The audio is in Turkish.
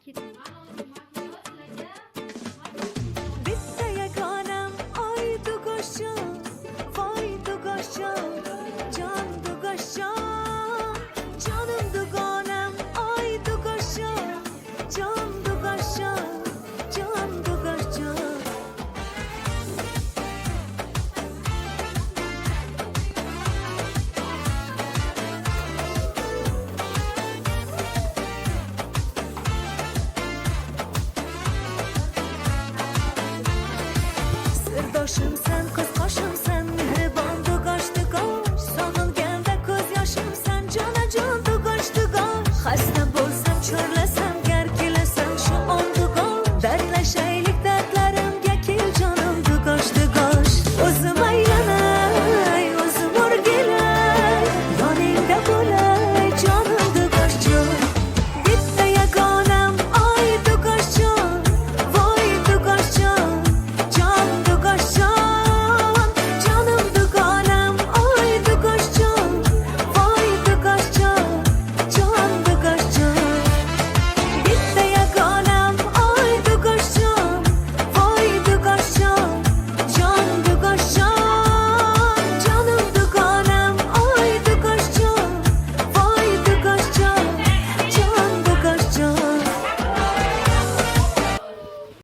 Bitte yeganem ay du goşam, vay du goşam, can du goşam, canım du ganem ay du goşam, can du goşam, can du goşam. Sırdaşım